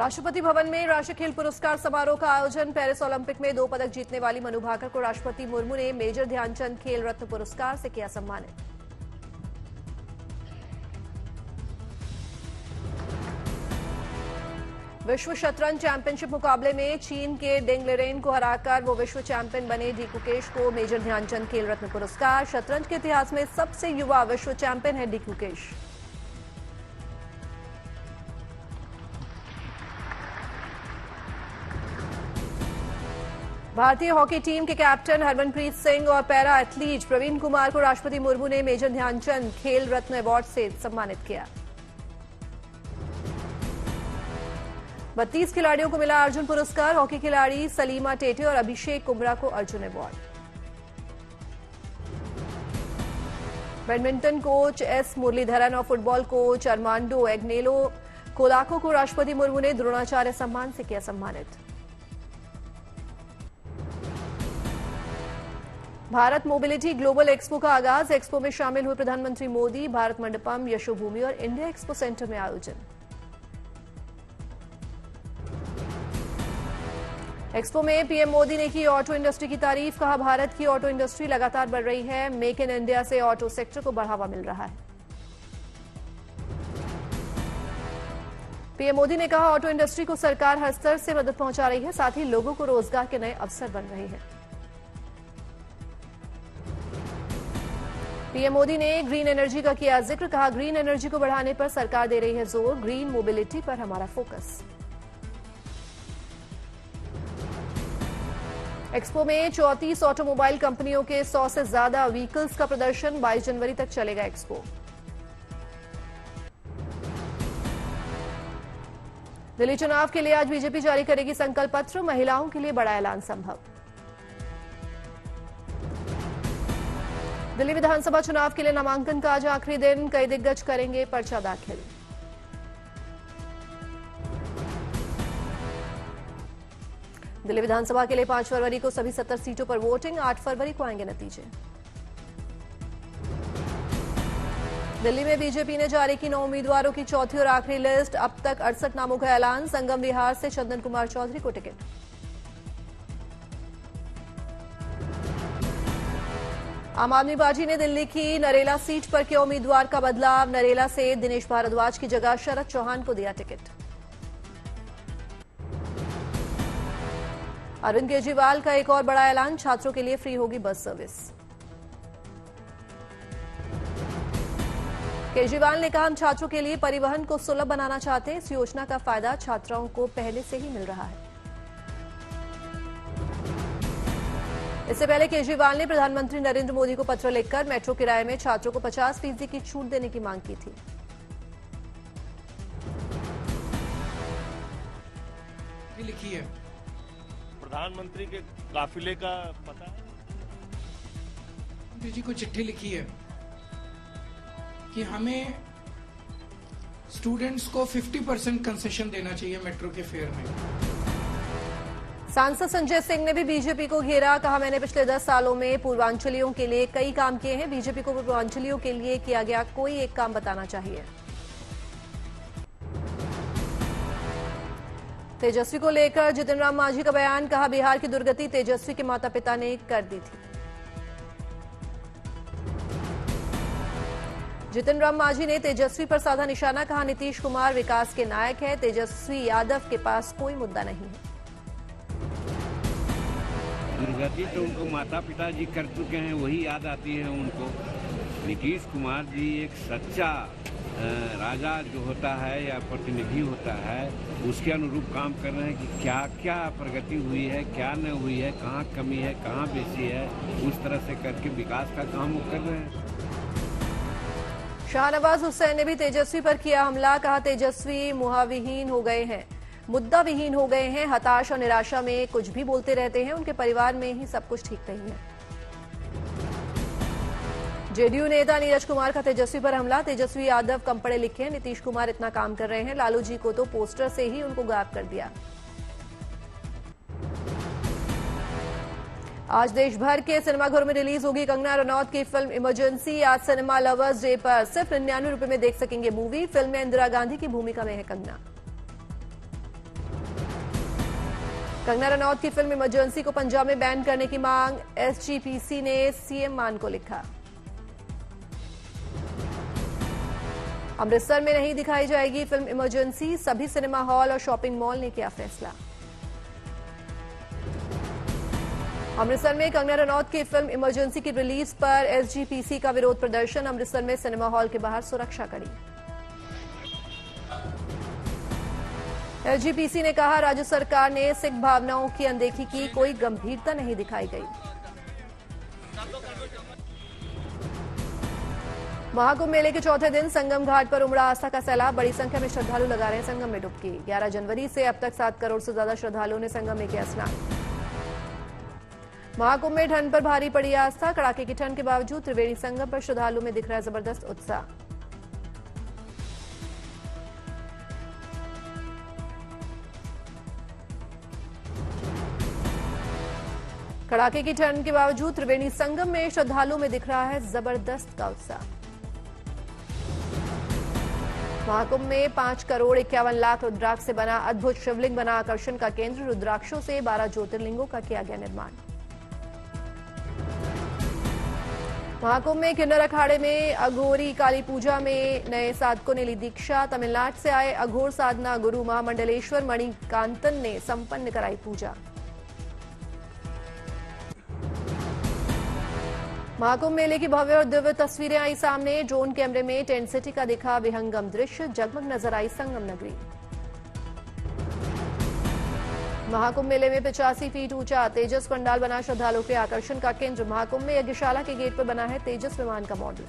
राष्ट्रपति भवन में राष्ट्रीय खेल पुरस्कार समारोह का आयोजन। पेरिस ओलंपिक में 2 पदक जीतने वाली मनु भाकर को राष्ट्रपति मुर्मू ने मेजर ध्यानचंद खेल रत्न पुरस्कार से किया सम्मानित। विश्व शतरंज चैंपियनशिप मुकाबले में चीन के डेंग लिरेन को हराकर वो विश्व चैंपियन बने। डी कुकेश को मेजर ध्यानचंद खेल रत्न पुरस्कार। शतरंज के इतिहास में सबसे युवा विश्व चैंपियन है डी कुकेश। भारतीय हॉकी टीम के कैप्टन हरमनप्रीत सिंह और पैरा एथलीट प्रवीण कुमार को राष्ट्रपति मुर्मू ने मेजर ध्यानचंद खेल रत्न अवार्ड से सम्मानित किया। 32 खिलाड़ियों को मिला अर्जुन पुरस्कार। हॉकी खिलाड़ी सलीमा टेटे और अभिषेक कुमरा को Arjuna award. Badminton coach S Muralidharan और फुटबॉल कोच अरमांडो एग्नेलो कोलाको को राष्ट्रपति मुर्मू ने द्रोणाचार्य सम्मान से किया सम्मानित। भारत मोबिलिटी ग्लोबल एक्सपो का आगाज। एक्सपो में शामिल हुए प्रधानमंत्री मोदी। भारत मंडपम, यशोभूमि और इंडिया एक्सपो सेंटर में आयोजन। एक्सपो में पीएम मोदी ने की ऑटो इंडस्ट्री की तारीफ। कहा, भारत की ऑटो इंडस्ट्री लगातार बढ़ रही है। मेक इन इंडिया से ऑटो सेक्टर को बढ़ावा मिल रहा है। पीएम मोदी ने कहा, ऑटो इंडस्ट्री को सरकार हर स्तर से मदद पहुंचा रही है, साथ ही लोगों को रोजगार के नए अवसर बन रहे हैं। पीएम मोदी ने ग्रीन एनर्जी का किया जिक्र। कहा, ग्रीन एनर्जी को बढ़ाने पर सरकार दे रही है जोर। ग्रीन मोबिलिटी पर हमारा फोकस। एक्सपो में 34 ऑटोमोबाइल कंपनियों के 100 से ज्यादा व्हीकल्स का प्रदर्शन। 22 जनवरी तक चलेगा एक्सपो। दिल्ली चुनाव के लिए आज बीजेपी जारी करेगी संकल्प पत्र। महिलाओं के लिए बड़ा ऐलान संभव। दिल्ली विधानसभा चुनाव के लिए नामांकन का आज आखिरी दिन। कई दिग्गज करेंगे पर्चा दाखिल। दिल्ली विधानसभा के लिए 5 फरवरी को सभी 70 सीटों पर वोटिंग। 8 फरवरी को आएंगे नतीजे। दिल्ली में बीजेपी ने जारी की 9 उम्मीदवारों की चौथी और आखिरी लिस्ट। अब तक 68 नामों का ऐलान। संगम विहार से चंदन कुमार चौधरी को टिकट। आम आदमी पार्टी ने दिल्ली की नरेला सीट पर किया उम्मीदवार का बदलाव। नरेला से दिनेश भारद्वाज की जगह शरद चौहान को दिया टिकट। अरविंद केजरीवाल का एक और बड़ा ऐलान। छात्रों के लिए फ्री होगी बस सर्विस। केजरीवाल ने कहा, हम छात्रों के लिए परिवहन को सुलभ बनाना चाहते हैं। इस योजना का फायदा छात्राओं को पहले से ही मिल रहा है। इससे पहले केजरीवाल ने प्रधानमंत्री नरेंद्र मोदी को पत्र लिखकर मेट्रो किराए में छात्रों को 50% की छूट देने की मांग की थी। लिखी है प्रधानमंत्री के काफिले का पता है। जी को चिट्ठी लिखी है कि हमें स्टूडेंट्स को 50% कंसेशन देना चाहिए मेट्रो के फेयर में। सांसद संजय सिंह ने भी बीजेपी को घेरा। कहा, मैंने पिछले 10 सालों में पूर्वांचलियों के लिए कई काम किए हैं। बीजेपी को पूर्वांचलियों के लिए किया गया कोई एक काम बताना चाहिए। तेजस्वी को लेकर जितिन राम मांझी का बयान। कहा, बिहार की दुर्गति तेजस्वी के माता पिता ने कर दी थी। जितिन राम मांझी ने तेजस्वी पर साधा निशाना। कहा, नीतीश कुमार विकास के नायक है, तेजस्वी यादव के पास कोई मुद्दा नहीं है। दुर्गति तो उनको माता पिता जी कर चुके हैं, वही याद आती है उनको। नीतीश कुमार जी एक सच्चा राजा जो होता है या प्रतिनिधि होता है, उसके अनुरूप काम कर रहे हैं कि क्या क्या प्रगति हुई है, क्या न हुई है, कहाँ कमी है, कहाँ बेसी है, उस तरह से करके विकास का काम वो कर रहे हैं। शाहनवाज हुसैन ने भी तेजस्वी पर किया हमला। कहा, तेजस्वी मुहाविहीन हो गए हैं, मुद्दा विहीन हो गए हैं। हताश और निराशा में कुछ भी बोलते रहते हैं। उनके परिवार में ही सब कुछ ठीक नहीं है। जेडीयू नेता नीरज कुमार का तेजस्वी पर हमला। तेजस्वी यादव कम पढ़े लिखे हैं, नीतीश कुमार इतना काम कर रहे हैं। लालू जी को तो पोस्टर से ही उनको गायब कर दिया। आज देश भर के सिनेमाघरों में रिलीज होगी कंगना रनौत की फिल्म इमरजेंसी। आज सिनेमा लवर्स डे पर सिर्फ 99 रुपए में देख सकेंगे मूवी। फिल्म में इंदिरा गांधी की भूमिका में है कंगना। कंगना रनौत की फिल्म इमरजेंसी को पंजाब में बैन करने की मांग, एसजीपीसी ने सीएम मान को लिखा। अमृतसर में नहीं दिखाई जाएगी फिल्म इमरजेंसी, सभी सिनेमा हॉल और शॉपिंग मॉल ने किया फैसला। अमृतसर में कंगना रनौत की फिल्म इमरजेंसी की रिलीज पर एसजीपीसी का विरोध प्रदर्शन, अमृतसर में सिनेमा हॉल के बाहर सुरक्षा कड़ी। एसजीपीसी ने कहा, राज्य सरकार ने सिख भावनाओं की अनदेखी की, कोई गंभीरता नहीं दिखाई गई। महाकुंभ मेले के चौथे दिन संगम घाट पर उमड़ा आस्था का सैलाब, बड़ी संख्या में श्रद्धालु लगा रहे हैं संगम में डुबकी। 11 जनवरी से अब तक 7 करोड़ से ज्यादा श्रद्धालुओं ने संगम में किया स्नान। महाकुंभ में ठंड पर भारी पड़ी आस्था, कड़ाके की ठंड के बावजूद त्रिवेणी संगम पर श्रद्धालुओं में दिख रहा है जबरदस्त उत्साह। कड़ाके की ठंड के बावजूद त्रिवेणी संगम में श्रद्धालुओं में दिख रहा है जबरदस्त का उत्साह। महाकुंभ में 5 करोड़ 51 लाख रुद्राक्ष से बना अद्भुत शिवलिंग बना आकर्षण का केंद्र, रुद्राक्षों से 12 ज्योतिर्लिंगों का किया गया निर्माण। महाकुंभ में किन्नर अखाड़े में अघोरी काली पूजा में नए साधकों ने ली दीक्षा, तमिलनाडु से आए अघोर साधना गुरु महामंडलेश्वर मणिकांतन ने संपन्न कराई पूजा। महाकुंभ मेले की भव्य और दिव्य तस्वीरें आई सामने, ड्रोन कैमरे में टेंट सिटी का दिखा विहंगम दृश्य, जगमग नजर आई संगम नगरी। महाकुंभ मेले में 85 फीट ऊंचा तेजस पंडाल बना श्रद्धालुओं के आकर्षण का केंद्र। महाकुंभ में यज्ञशाला के गेट पर बना है तेजस विमान का मॉडल।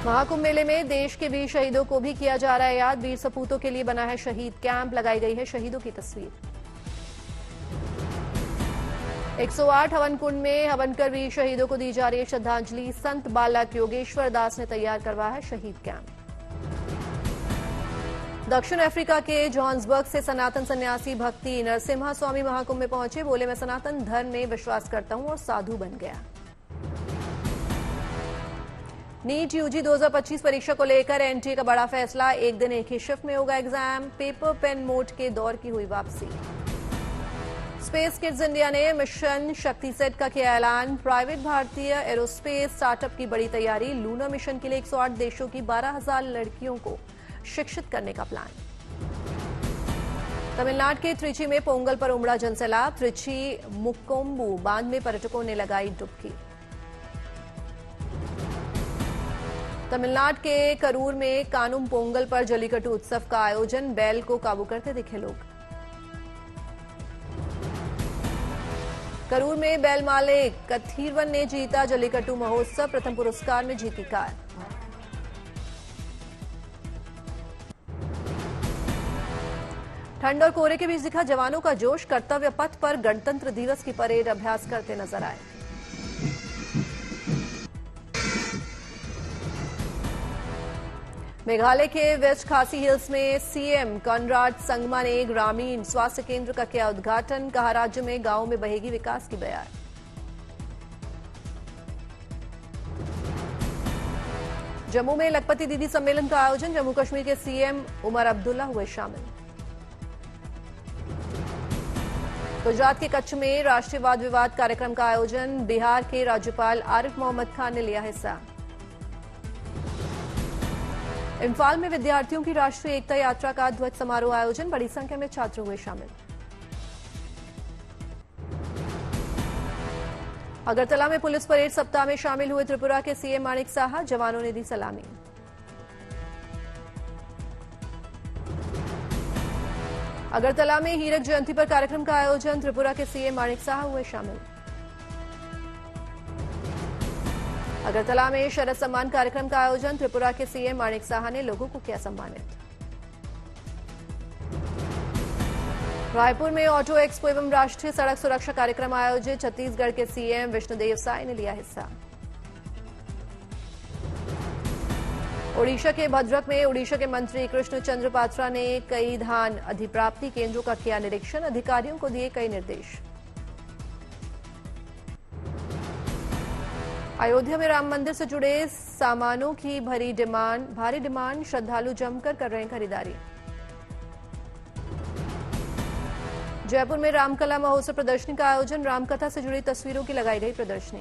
महाकुंभ मेले में देश के वीर शहीदों को भी किया जा रहा है याद, वीर सपूतों के लिए बना है शहीद कैंप, लगाई गई है शहीदों की तस्वीर। 108 हवन कुंड में हवन कर वीर शहीदों को दी जा रही है श्रद्धांजलि, संत बालक योगेश्वर दास ने तैयार करवाया है शहीद कैंप। दक्षिण अफ्रीका के जोहान्सबर्ग से सनातन सन्यासी भक्ति नरसिम्हा स्वामी महाकुंभ में पहुंचे, बोले मैं सनातन धर्म में विश्वास करता हूं और साधु बन गया। नीट यूजी 2025 परीक्षा को लेकर एनटीए का बड़ा फैसला, एक दिन एक ही शिफ्ट में होगा एग्जाम, पेपर पेन मोड के दौर की हुई वापसी। स्पेस किड्स इंडिया ने मिशन शक्ति सेट का किया ऐलान, प्राइवेट भारतीय एरोस्पेस स्टार्टअप की बड़ी तैयारी, लूनर मिशन के लिए 108 देशों की 12,000 लड़कियों को शिक्षित करने का प्लान। तमिलनाडु के त्रिची में पोंगल पर उमड़ा जनसैलाब, त्रिची मुक्कोम्बू बांध में पर्यटकों ने लगाई डुबकी। तमिलनाडु के करूर में कानुम पोंगल पर जल्लीकट्टू उत्सव का आयोजन, बैल को काबू करते दिखे लोग। करूर में बैल मालिक कथीरवन ने जीता जल्लीकट्टू महोत्सव, प्रथम पुरस्कार में जीती कार। ठंड और कोहरे के बीच दिखा जवानों का जोश, कर्तव्य पथ पर गणतंत्र दिवस की परेड अभ्यास करते नजर आए। मेघालय के वेस्ट खासी हिल्स में सीएम कॉनराड संगमा ने ग्रामीण स्वास्थ्य केंद्र का किया उद्घाटन, कहा राज्य में गांवों में बहेगी विकास की बयार। जम्मू में लखपति दीदी सम्मेलन का आयोजन, जम्मू कश्मीर के सीएम उमर अब्दुल्ला हुए शामिल। गुजरात के कच्छ में राष्ट्रीय वाद विवाद कार्यक्रम का आयोजन, बिहार के राज्यपाल आरिफ मोहम्मद खान ने लिया हिस्सा। इम्फाल में विद्यार्थियों की राष्ट्रीय एकता यात्रा का ध्वज समारोह आयोजन, बड़ी संख्या में छात्र हुए शामिल। अगरतला में पुलिस परेड सप्ताह में शामिल हुए त्रिपुरा के सीएम माणिक साहा, जवानों ने दी सलामी। अगरतला में हीरक जयंती पर कार्यक्रम का आयोजन, त्रिपुरा के सीएम माणिक साहा हुए शामिल। अगरतला में शरद सम्मान कार्यक्रम का आयोजन, त्रिपुरा के सीएम माणिक साहा ने लोगों को किया सम्मानित। रायपुर में ऑटो एक्सपो एवं राष्ट्रीय सड़क सुरक्षा कार्यक्रम आयोजित, छत्तीसगढ़ के सीएम विष्णुदेव साय ने लिया हिस्सा। ओडिशा के भद्रक में ओडिशा के मंत्री कृष्ण चंद्र पात्रा ने कई धान अधिप्राप्ति केंद्रों का किया निरीक्षण, अधिकारियों को दिए कई निर्देश। अयोध्या में राम मंदिर से जुड़े सामानों की भारी डिमांड, श्रद्धालु जमकर कर रहे हैं खरीदारी। जयपुर में रामकला महोत्सव प्रदर्शनी का आयोजन, रामकथा से जुड़ी तस्वीरों की लगाई गई प्रदर्शनी।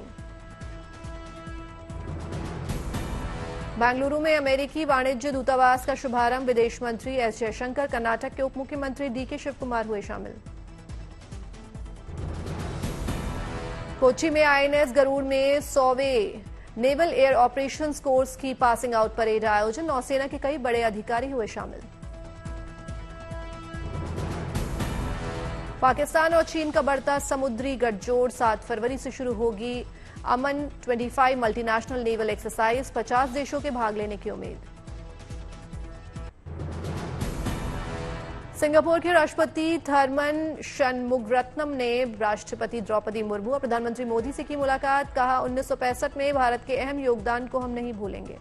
बेंगलुरु में अमेरिकी वाणिज्य दूतावास का शुभारंभ, विदेश मंत्री एस जयशंकर, कर्नाटक के उप मुख्यमंत्री डीके शिवकुमार हुए शामिल। कोच्चि में आईएनएस गरुड़ में 100वें नेवल एयर ऑपरेशंस कोर्स की पासिंग आउट परेड आयोजन, नौसेना के कई बड़े अधिकारी हुए शामिल। पाकिस्तान और चीन का बढ़ता समुद्री गठजोड़, 7 फरवरी से शुरू होगी अमन 25 मल्टीनेशनल नेवल एक्सरसाइज, 50 देशों के भाग लेने की उम्मीद। सिंगापुर के राष्ट्रपति थरमन शनमुगरत्नम ने राष्ट्रपति द्रौपदी मुर्मू और प्रधानमंत्री मोदी से की मुलाकात, कहा 1965 में भारत के अहम योगदान को हम नहीं भूलेंगे।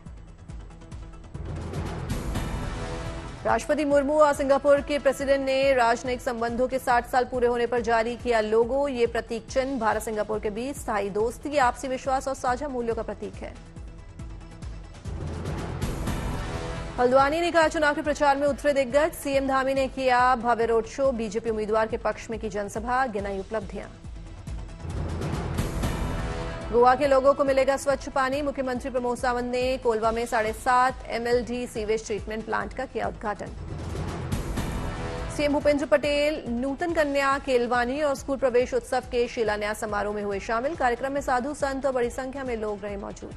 राष्ट्रपति मुर्मू और सिंगापुर के प्रेसिडेंट ने राजनयिक संबंधों के 60 साल पूरे होने पर जारी किया लोगो। ये प्रतीक चिन्ह भारत सिंगापुर के बीच स्थायी दोस्ती, आपसी विश्वास और साझा मूल्यों का प्रतीक है। हल्द्वानी ने कहा चुनाव के प्रचार में उतरे दिग्गज, सीएम धामी ने किया भव्य रोड शो, बीजेपी उम्मीदवार के पक्ष में की जनसभा, गिनाई उपलब्धियां। गोवा के लोगों को मिलेगा स्वच्छ पानी, मुख्यमंत्री प्रमोद सावंत ने कोलवा में 7.5 MLD सीवेज ट्रीटमेंट प्लांट का किया उद्घाटन। सीएम भूपेंद्र पटेल नूतन कन्या केलवानी और स्कूल प्रवेश उत्सव के शिलान्यास समारोह में हुए शामिल, कार्यक्रम में साधु संत और बड़ी संख्या में लोग रहे मौजूद।